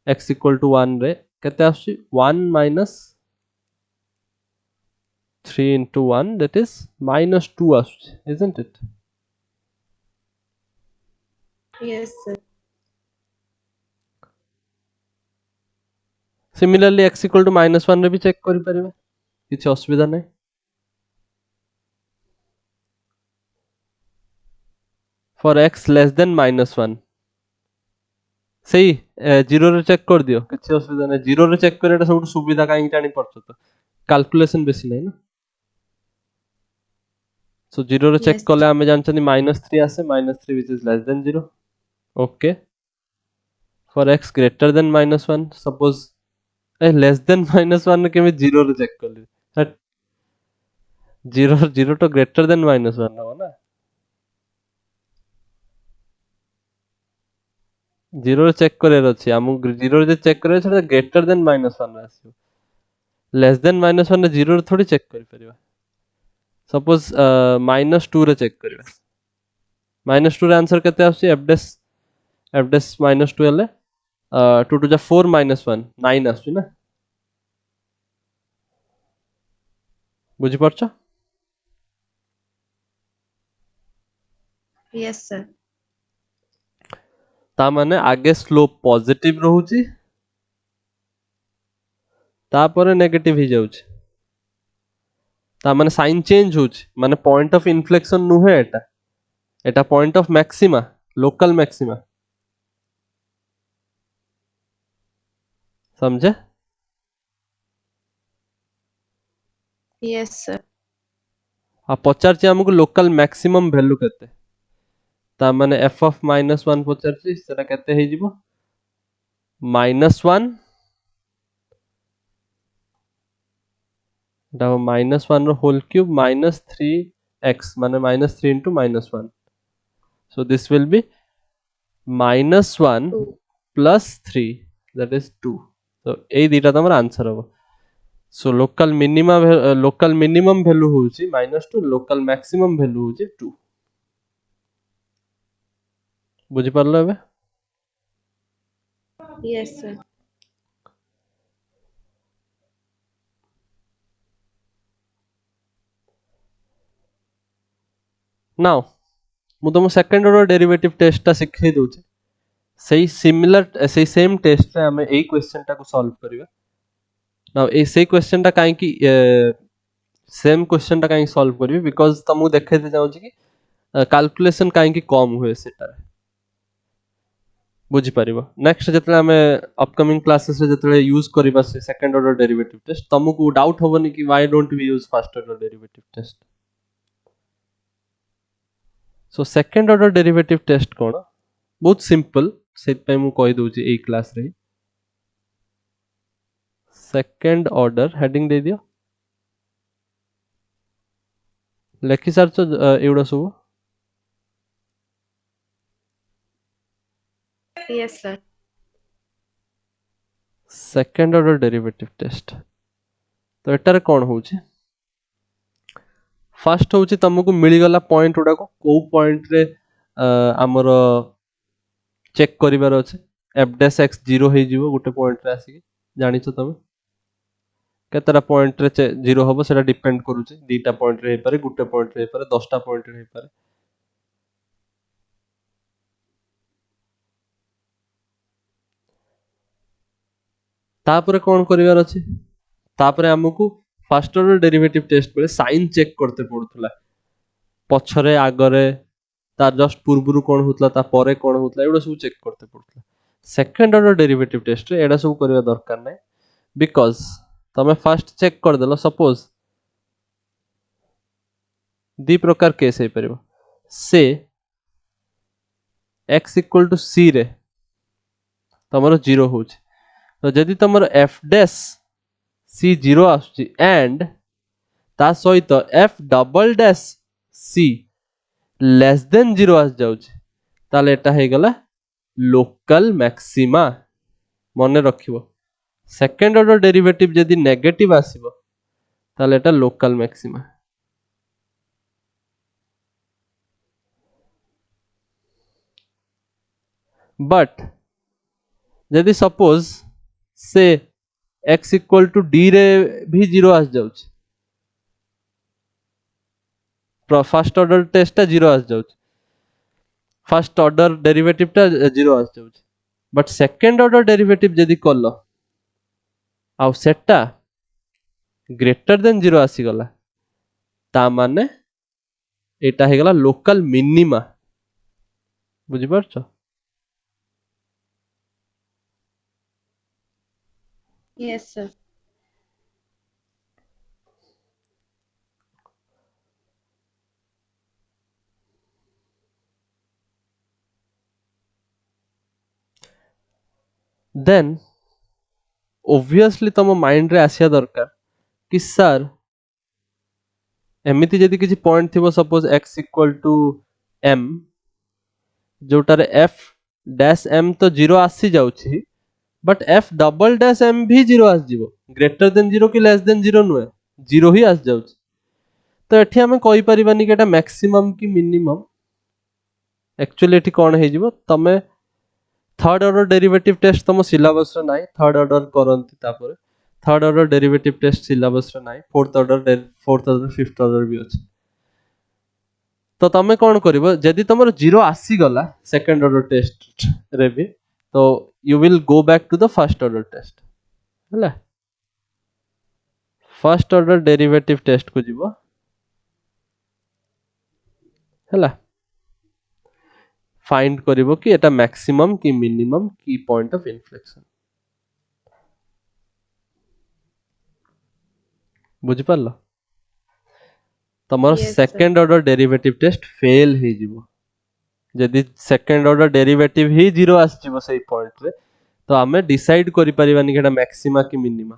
x इक्वल टू 1 रे केते आछि 1 minus 3 into 1 that is minus 2 आछि isn't it Yes, sir. similarly x equal to minus 1 रे भी चेक करि परिबा किछ असुविधा नै for x less than minus 1 सही 0 रे चेक कर दियो किछ असुविधा नै 0 रे चेक करेटा सब सुविधा काई जानि परछ तो कैलकुलेशन बेसी नै ना सो 0 रे चेक Yes. कले हमें जानछनी -3 आसे -3 which is less than 0 okay for x greater than -1 suppose less than -1 के में 0 रे चेक करली हट 0 0 तो greater than -1 हो ना 0 रे चेक करे अछि हम 0 रे चेक करे छै greater than -1 रे आसी less than -1 रे 0 रे थोड़ी चेक करि परिबा suppose -2 रे चेक करिबा -2 रे आंसर केते आसी f dash -2 हेले 2 to the 4 minus 1 9 आसी ना बुझि परछ Yes, sir. ता माने आगे स्लोप पॉजिटिव रहउची तापरे नेगेटिव ही जाउची ता माने साइन चेंज होउची माने पॉइंट ऑफ इन्फ्लेक्शन नुहे एटा एटा point of maxima local maxima समझे Yes, sir. आ पचारची हमकु लोकल मैक्सिमम वैल्यू केते ता माने f of -1 पचारची सेटा केते हे जिवो -1 दा -1 रो होल क्यूब -3x माने -3 into -1 so this will be -1 Two. plus 3 that is 2 so ei dita tamar answer hobo so local minimum value होउची -2 local maximum value होउची 2 बुझि परलो एबे Yes, sir. नाउ मु तुम सेकंड ऑर्डर डेरिवेटिव टेस्ट ता सिखै दोची सही सिमिलर सही सेम टेस्ट रे हमें एई क्वेश्चन टा को सॉल्व करिवा नाउ ए सेही क्वेश्चन टा काहे कि सेम क्वेश्चन टा काहे सॉल्व करिवे बिकॉज़ तमु देखैते जाउची कि कैलकुलेशन काहे कि कम हुए सेटा बुझी पारिबो नेक्स्ट जतले हमें अपकमिंग क्लासेस रे जतले यूज करिबा से सेकंड ऑर्डर डेरिवेटिव टेस्ट तमु डाउट होबनी कि why don't we use first order derivative test so second order derivative test कोन बहुत सिंपल सेट पे मु कहि दोची ए क्लास रे सेकंड ऑर्डर हेडिंग दे दियो लेखि सारछ एउडा सब Yes, sir. Second order derivative test तो एटारे कौन होउची फर्स्ट होउची तुमको मिली गला पॉइंट गुडा को पॉइंट रे हमर चेक करिवार अछि f dash x 0 हे जीवो गुटे पॉइंट रे आसी जानि छ तमे केतरा पॉइंट रे 0 होबो सेटा डिपेंड करूची दीटा पॉइंट रे हे पारे गुटे पॉइंट रे हे पारे 10टा पॉइंट रे हे पारे तापरे कौन करिवार अछि तापरे हमकु फर्स्ट ऑर्डर डेरिवेटिव टेस्ट बेले साइन चेक करते पड़ुतला पछरे आगरे तार जस्ट पूर्वरु कोन होतला ता परे कोन होतला एडा सब चेक करते पड़ुतला सेकंड ऑर्डर डेरिवेटिव टेस्ट रे एडा सब करबा दरकार नै बिकॉज़ तमे फर्स्ट चेक कर देलो सपोज दी प्रकार केस हे परिबो से x इक्वल टू c रे तमरो 0 होछ तो जदि तमरो f डैश c 0 आछी एंड ता सहित f double dash c less than 0 आस जाउछ ताले एटा हे गला लोकल मैक्सिमा मने रखिबो सेकंड ऑर्डर डेरिवेटिव जदि नेगेटिव आसीबो ताले एटा लोकल मैक्सिमा बट जदि सपोज से x इक्वल टू d रे भी 0 आस जाउछ फर्स्ट ऑर्डर टेस्ट टा 0 आस जाउछ फर्स्ट ऑर्डर डेरिवेटिव टा 0 आस जाउछ बट सेकंड ऑर्डर डेरिवेटिव जदि करलो आउ सेटा ग्रेटर देन 0 आसी गला ता माने एटा हे गला लोकल मिनिमा बुझि परछो Yes, sir. देन obviously तम माइंड रे आसिया दरकार कि सर एमिति जदि किछि पॉइंट थिबो suppose x equal to m जोटारे f डैश m तो 0 आसी जाउछि but f double dash m भी 0 आस जीवो ग्रेटर देन 0 कि लेस देन 0 नुए 0 ही आस जाउछि तो एठी हमें कहि परिबानी कि एटा मैक्सिमम कि मिनिमम एक्चुअली एठी कोन हे जीवो तमे थर्ड ऑर्डर डेरिवेटिव टेस्ट तम सिलेबस रे नाइ थर्ड ऑर्डर करंती तापर third order derivative test syllabus रे नाइ फोर्थ ऑर्डर फिफ्थ ऑर्डर भी अछि तो तमे कोन करिवो जदि तमर 0 आसी गला सेकंड ऑर्डर टेस्ट रे भी तो you will go back to the first order test हला फर्स्ट ऑर्डर डेरिवेटिव टेस्ट को जीवो हला फाइंड करिवो कि एटा मैक्सिमम कि मिनिमम की पॉइंट ऑफ इन्फ्लेक्शन बुझि पारलो तमर Yes, sir. Second order derivative test fail हे जीवो जदि सेकंड ऑर्डर डेरिवेटिव ही 0 आस जीवो सही पॉइंट रे तो हमें डिसाइड करि परिबानी कि एटा मैक्सिमा कि मिनिमा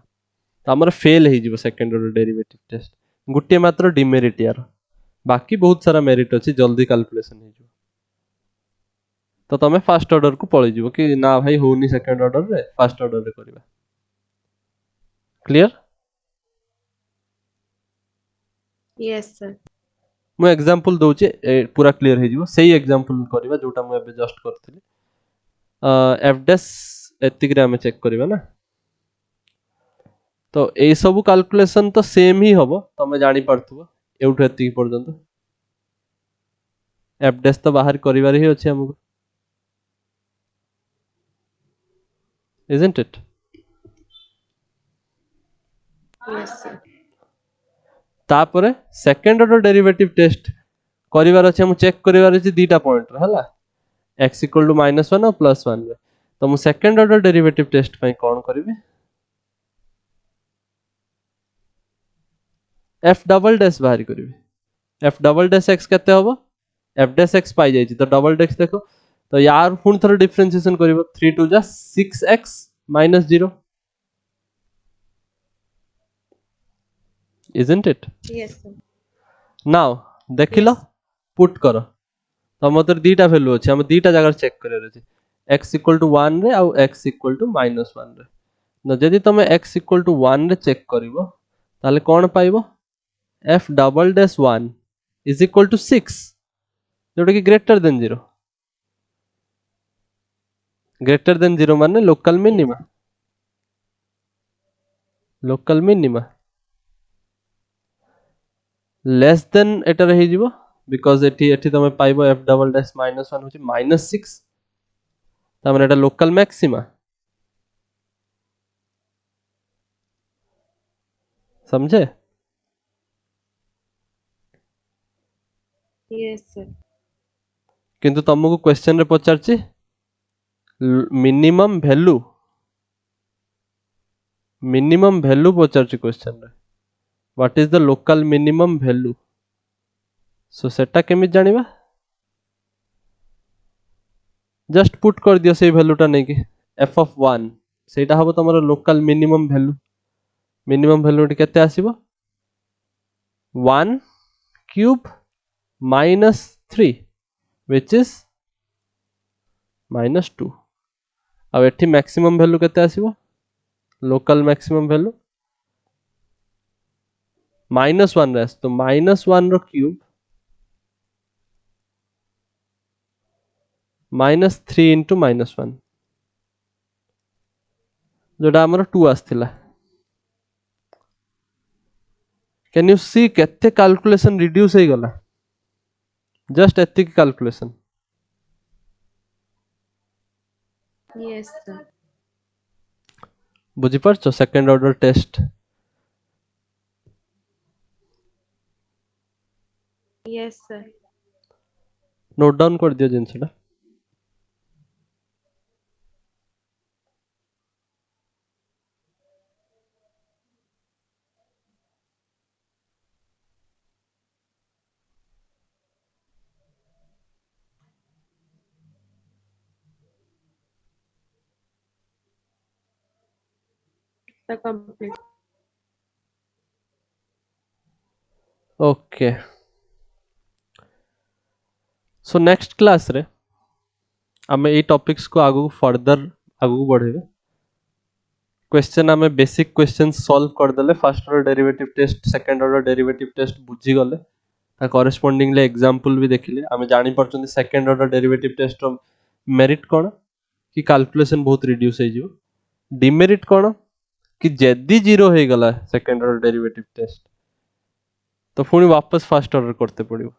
तो हमर फेल हे जीवो सेकंड ऑर्डर डेरिवेटिव टेस्ट गुटे मात्र डिमेरिट यार बाकी बहुत सारा मेरिट अछि जल्दी कैलकुलेशन हे जीवो तो तमे फर्स्ट ऑर्डर को पळि जीवो कि ना भाई होनी सेकंड ऑर्डर रे फर्स्ट ऑर्डर रे करिबा क्लियर Yes, sir. मु एग्जांपल दोचे पूरा क्लियर हे जीवो सही एग्जांपल करबा जोटा मु एबे जस्ट करथिली f डैश एतिक रे हम चेक करबा ना तो ए सब कैलकुलेशन तो सेम ही हबो तमे जानि पड़थबो एउठ एतिक पर्यंत f डैश तो बाहर करिवार ही अछि हमको isn't it Yes, sir. तापरे सेकंड ऑर्डर डेरिवेटिव टेस्ट करिवार अछि हम चेक करिवार अछि दीटा पॉइंट रे हला x इक्वल टू -1 और +1 रे तो मु सेकंड ऑर्डर डेरिवेटिव टेस्ट पई कोन करिवे f डबल डैश बाहर करिवे f डबल डैश x केते होबो f डैश x पाई जाई तो डबल डैश देखो तो यार पुन थोड़ा डिफरेंशिएशन करिवो 3 2 जा 6x - 0 isn't it Yes, sir. Now देखिलो Yes. पुट करो तो मतर दीटा वैल्यू अछि हम दीटा जगह चेक करे अछि x इक्वल टू 1 रे आउ x इक्वल टू -1 रे न जदि तुम x इक्वल टू 1 रे चेक करिवो ताले कोन पाइबो f double dash 1 is equal to 6 जोटा कि ग्रेटर देन 0 माने लोकल मिनिमा लेस देन एटा रही जीवो बिकॉज एठी तुम पाइबो f डबल डैश -1 होची -6 तामने एटा लोकल मैक्सिमा समझे Yes, sir. किंतु तुमको क्वेश्चन रे पचारची मिनिमम वैल्यू पचारची क्वेश्चन रे what is the local minimum value so सेटा केमि जानिबा जस्ट पुट कर दियो से वैल्यूटा नहीं कि f of 1 सेटा हबो तमरो लोकल मिनिमम वैल्यू केते आसीबो 1 क्यूब -3 which is -2 अब एठी मैक्सिमम वैल्यू केते आसीबो लोकल मैक्सिमम वैल्यू -1 रे तो -1 रो क्यूब -3 into -1 जोटा हमर 2 आस्थिला कैन यू सी केते कैलकुलेशन रिड्यूस हे गला जस्ट एतिक कैलकुलेशन Yes, sir. बुझी परछो second order test Yes, sir. Note down कर दियो जिनसटा The complete. Okay so next class रे आमे ए टॉपिक्स को आगु फर्दर आगु बढ़ेबे क्वेश्चन आमे बेसिक क्वेश्चन सॉल्व कर देले first order derivative test second order derivative test बुझी गले ता कॉरेस्पोंडिंगली एग्जांपल भी देखिले आमे जानि परछन सेकंड ऑर्डर डेरिवेटिव टेस्ट रो मेरिट कोन कि कैलकुलेशन बहुत रिड्यूस हे जिवो डिमेरिट कोन कि जदी जीरो हो गला सेकंड ऑर्डर डेरिवेटिव टेस्ट तो पुणी वापस फर्स्ट ऑर्डर करते पड़िबो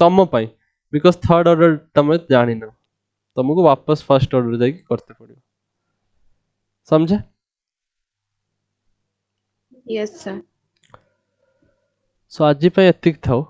तम पाई बिकॉज थर्ड ऑर्डर तमे जानि न तुमको वापस फर्स्ट ऑर्डर जाई करते पड़िबो समझे Yes, sir. सो आज पे एतिक थाओ